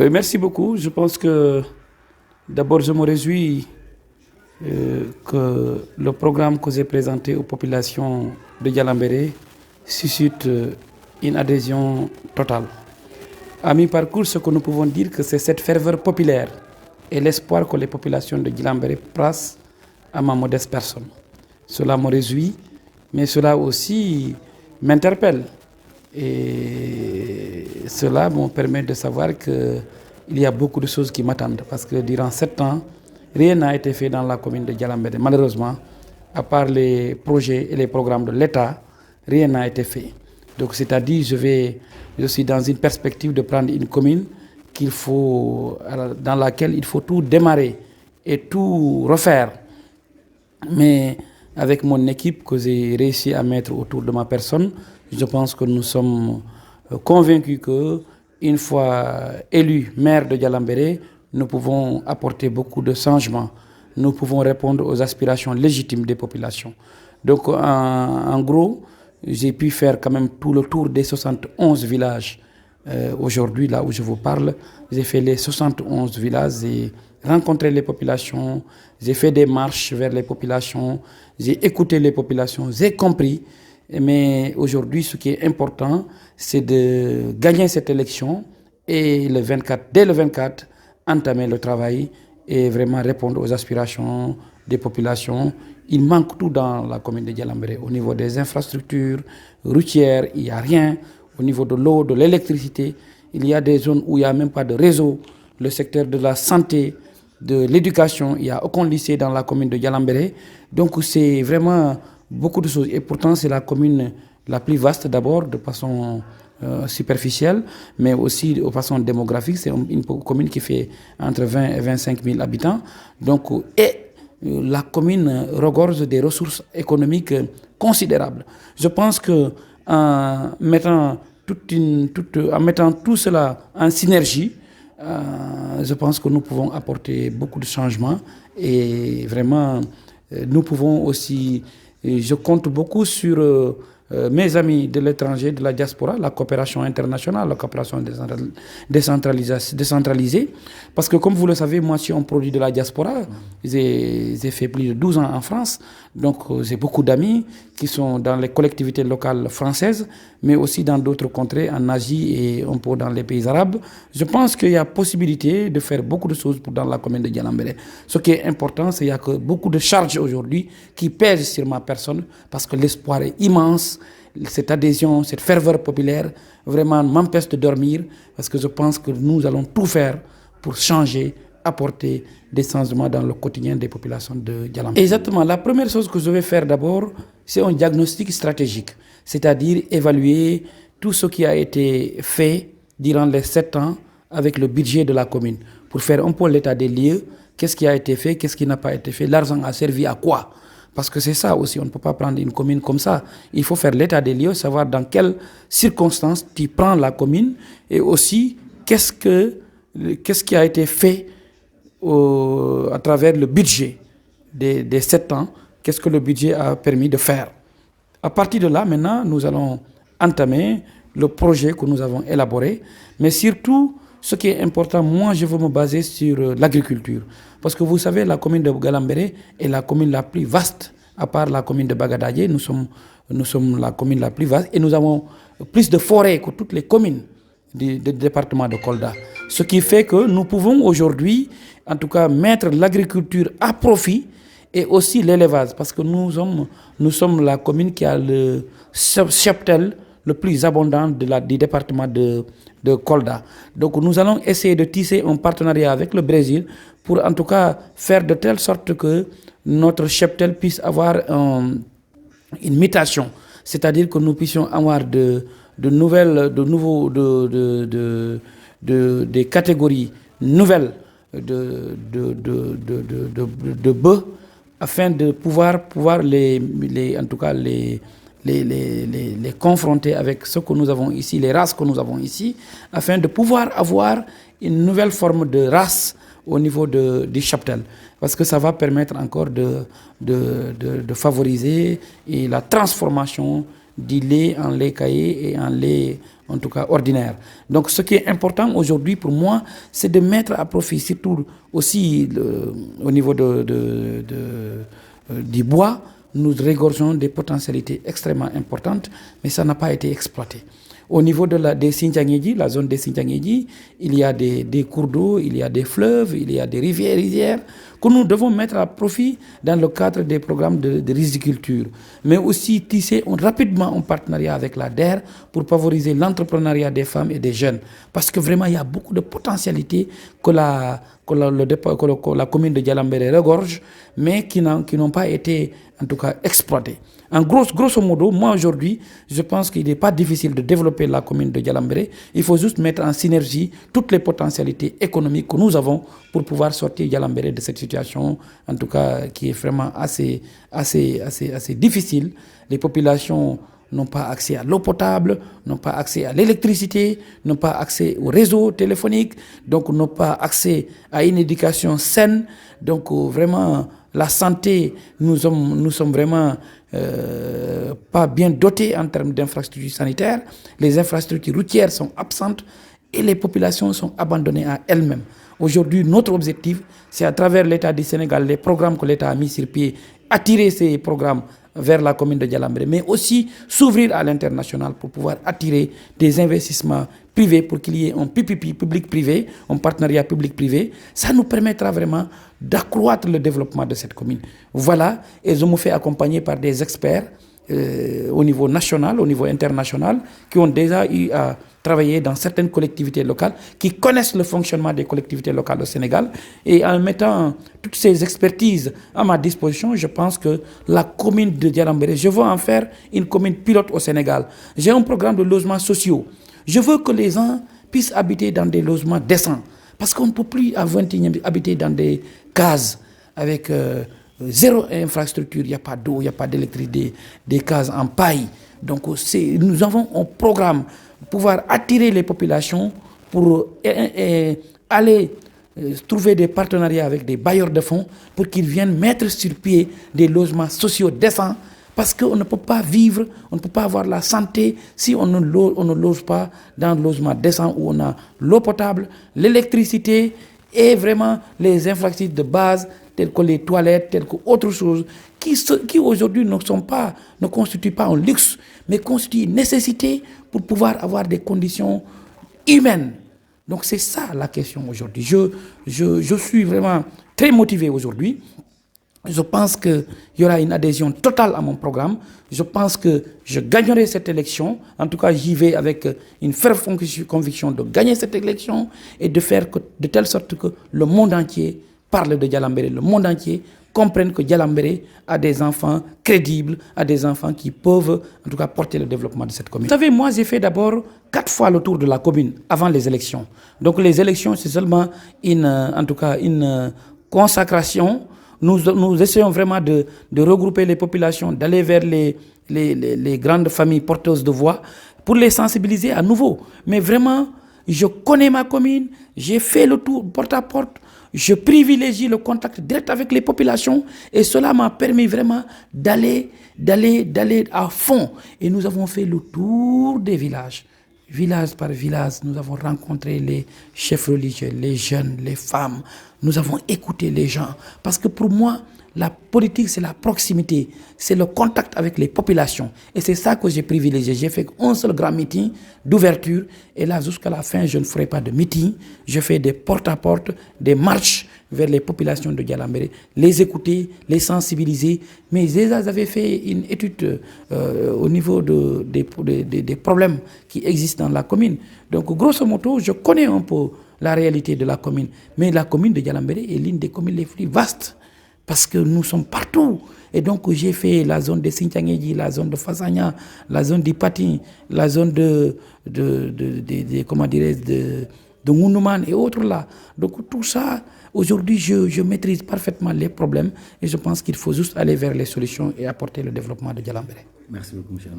Oui, merci beaucoup. Je pense que d'abord, je me réjouis que le programme que j'ai présenté aux populations de Dialambéré suscite une adhésion totale. À mi-parcours, ce que nous pouvons dire, que c'est cette ferveur populaire et l'espoir que les populations de Dialambéré placent à ma modeste personne. Cela me réjouit, mais cela aussi m'interpelle. Et cela me permet de savoir qu'il y a beaucoup de choses qui m'attendent. Parce que durant 7 ans, rien n'a été fait dans la commune de Dialambéré. Malheureusement, à part les projets et les programmes de l'État, rien n'a été fait. Donc c'est-à-dire, je suis dans une perspective de prendre une commune dans laquelle il faut tout démarrer et tout refaire. Mais avec mon équipe que j'ai réussi à mettre autour de ma personne, je pense que nous sommes convaincus qu'une fois élu maire de Dialambéré, nous pouvons apporter beaucoup de changements. Nous pouvons répondre aux aspirations légitimes des populations. Donc en gros, j'ai pu faire quand même tout le tour des 71 villages. Aujourd'hui, là où je vous parle, j'ai fait les 71 villages, j'ai rencontré les populations, j'ai fait des marches vers les populations, j'ai écouté les populations, j'ai compris. Mais aujourd'hui, ce qui est important, c'est de gagner cette élection et dès le 24, entamer le travail et vraiment répondre aux aspirations des populations. Il manque tout dans la commune de Dialambéré. Au niveau des infrastructures routières, il n'y a rien. Au niveau de l'eau, de l'électricité, il y a des zones où il n'y a même pas de réseau. Le secteur de la santé, de l'éducation, il n'y a aucun lycée dans la commune de Dialambéré. Donc c'est vraiment beaucoup de choses. Et pourtant, c'est la commune la plus vaste d'abord, de façon superficielle, mais aussi de façon démographique. C'est une commune qui fait entre 20 et 25 000 habitants. Donc, la commune regorge des ressources économiques considérables. Je pense que en mettant tout cela en synergie, je pense que nous pouvons apporter beaucoup de changements et vraiment, nous pouvons aussi, je compte beaucoup sur mes amis de l'étranger, de la diaspora, la coopération internationale, la coopération décentralisée. Parce que comme vous le savez, moi je suis un produit de la diaspora. J'ai fait plus de 12 ans en France. Donc j'ai beaucoup d'amis qui sont dans les collectivités locales françaises, mais aussi dans d'autres contrées, en Asie et un peu dans les pays arabes. Je pense qu'il y a possibilité de faire beaucoup de choses dans la commune de Dialambéré. Ce qui est important, c'est qu'il y a que beaucoup de charges aujourd'hui qui pèsent sur ma personne parce que l'espoir est immense. Cette adhésion, cette ferveur populaire vraiment m'empêche de dormir parce que je pense que nous allons tout faire pour changer, apporter des changements dans le quotidien des populations de Dialambéré. Exactement. La première chose que je vais faire d'abord, c'est un diagnostic stratégique, c'est-à-dire évaluer tout ce qui a été fait durant les 7 ans avec le budget de la commune pour faire un peu l'état des lieux, qu'est-ce qui a été fait, qu'est-ce qui n'a pas été fait, l'argent a servi à quoi. Parce que c'est ça aussi, on ne peut pas prendre une commune comme ça. Il faut faire l'état des lieux, savoir dans quelles circonstances tu prends la commune et aussi qu'est-ce qui a été fait à travers le budget des 7 ans, qu'est-ce que le budget a permis de faire. À partir de là, maintenant, nous allons entamer le projet que nous avons élaboré, mais surtout, ce qui est important, moi, je veux me baser sur l'agriculture. Parce que vous savez, la commune de Dialambéré est la commune la plus vaste, à part la commune de Bagadadje. Nous sommes la commune la plus vaste et nous avons plus de forêts que toutes les communes du département de Kolda. Ce qui fait que nous pouvons aujourd'hui, en tout cas, mettre l'agriculture à profit et aussi l'élevage. Parce que nous sommes la commune qui a le cheptel le plus abondant du département de Kolda. Donc nous allons essayer de tisser un partenariat avec le Brésil pour en tout cas faire de telle sorte que notre cheptel puisse avoir une mutation. C'est-à-dire que nous puissions avoir des catégories nouvelles de bœufs afin de pouvoir les confronter avec ce que nous avons ici, les races que nous avons ici, afin de pouvoir avoir une nouvelle forme de race au niveau du cheptel. Parce que ça va permettre encore de favoriser la transformation du lait en lait caillé et en lait, en tout cas, ordinaire. Donc, ce qui est important aujourd'hui pour moi, c'est de mettre à profit, surtout aussi au niveau du bois, nous régorgeons des potentialités extrêmement importantes, mais ça n'a pas été exploité. Au niveau des Sinthiangédji, la zone des Sinthiangédji, il y a des cours d'eau, il y a des fleuves, il y a des rivières que nous devons mettre à profit dans le cadre des programmes de riziculture. Mais aussi tisser rapidement un partenariat avec la DER pour favoriser l'entrepreneuriat des femmes et des jeunes. Parce que vraiment, il y a beaucoup de potentialités que la commune de Dialambéré regorge, mais qui n'ont pas été, en tout cas, exploitées. Grosso modo, moi aujourd'hui, je pense qu'il n'est pas difficile de développer la commune de Dialambéré. Il faut juste mettre en synergie toutes les potentialités économiques que nous avons pour pouvoir sortir Dialambéré de cette situation, en tout cas, qui est vraiment assez difficile. Les populations n'ont pas accès à l'eau potable, n'ont pas accès à l'électricité, n'ont pas accès au réseau téléphonique, donc n'ont pas accès à une éducation saine. Donc vraiment, la santé, nous sommes vraiment pas bien dotés en termes d'infrastructures sanitaires. Les infrastructures routières sont absentes et les populations sont abandonnées à elles-mêmes. Aujourd'hui, notre objectif, c'est à travers l'État du Sénégal, les programmes que l'État a mis sur pied, attirer ces programmes vers la commune de Dialambéré, mais aussi s'ouvrir à l'international pour pouvoir attirer des investissements privés pour qu'il y ait un PPP, public-privé, un partenariat public-privé. Ça nous permettra vraiment d'accroître le développement de cette commune. Voilà, et je me fais accompagner par des experts au niveau national, au niveau international, qui ont déjà eu à travailler dans certaines collectivités locales, qui connaissent le fonctionnement des collectivités locales au Sénégal. Et en mettant toutes ces expertises à ma disposition, je pense que la commune de Dialambéré, je veux en faire une commune pilote au Sénégal. J'ai un programme de logements sociaux. Je veux que les gens puissent habiter dans des logements décents. Parce qu'on ne peut plus à 21e habiter dans des cases avec zéro infrastructure. Il n'y a pas d'eau, il n'y a pas d'électricité, des cases en paille. Donc nous avons un programme pour pouvoir attirer les populations pour aller trouver des partenariats avec des bailleurs de fonds pour qu'ils viennent mettre sur pied des logements sociaux décents. Parce qu'on ne peut pas vivre, on ne peut pas avoir la santé si on ne loge pas dans un logement décent où on a l'eau potable, l'électricité et vraiment les infrastructures de base telles que les toilettes, telles que autre chose, qui aujourd'hui ne constituent pas un luxe, mais constituent une nécessité pour pouvoir avoir des conditions humaines. Donc c'est ça la question aujourd'hui. Je suis vraiment très motivé aujourd'hui. Je pense qu'il y aura une adhésion totale à mon programme. Je pense que je gagnerai cette élection. En tout cas, j'y vais avec une ferme conviction de gagner cette élection et de faire de telle sorte que le monde entier parle de Dialambéré. Le monde entier comprenne que Dialambéré a des enfants crédibles, a des enfants qui peuvent, en tout cas, porter le développement de cette commune. Vous savez, moi, j'ai fait d'abord 4 fois le tour de la commune avant les élections. Donc, les élections, c'est seulement une consacration. Nous essayons vraiment de regrouper les populations, d'aller vers les grandes familles porteuses de voix pour les sensibiliser à nouveau. Mais vraiment, je connais ma commune, j'ai fait le tour porte à porte, je privilégie le contact direct avec les populations et cela m'a permis vraiment d'aller à fond. Et nous avons fait le tour des villages. Village par village, nous avons rencontré les chefs religieux, les jeunes, les femmes. Nous avons écouté les gens. Parce que pour moi, la politique, c'est la proximité. C'est le contact avec les populations. Et c'est ça que j'ai privilégié. J'ai fait un seul grand meeting d'ouverture. Et là, jusqu'à la fin, je ne ferai pas de meeting. Je fais des porte-à-porte, des marches vers les populations de Dialambéré, les écouter, les sensibiliser. Mais j'avais fait une étude au niveau des problèmes qui existent dans la commune. Donc, grosso modo, je connais un peu la réalité de la commune. Mais la commune de Dialambéré est l'une des communes les plus vastes parce que nous sommes partout. Et donc, j'ai fait la zone de Sinthiangédji, la zone de Fassagna, la zone d'Ipati, la zone de Ngounouman et autres là. Donc, tout ça, aujourd'hui, je maîtrise parfaitement les problèmes et je pense qu'il faut juste aller vers les solutions et apporter le développement de Dialambéré. Merci beaucoup, monsieur.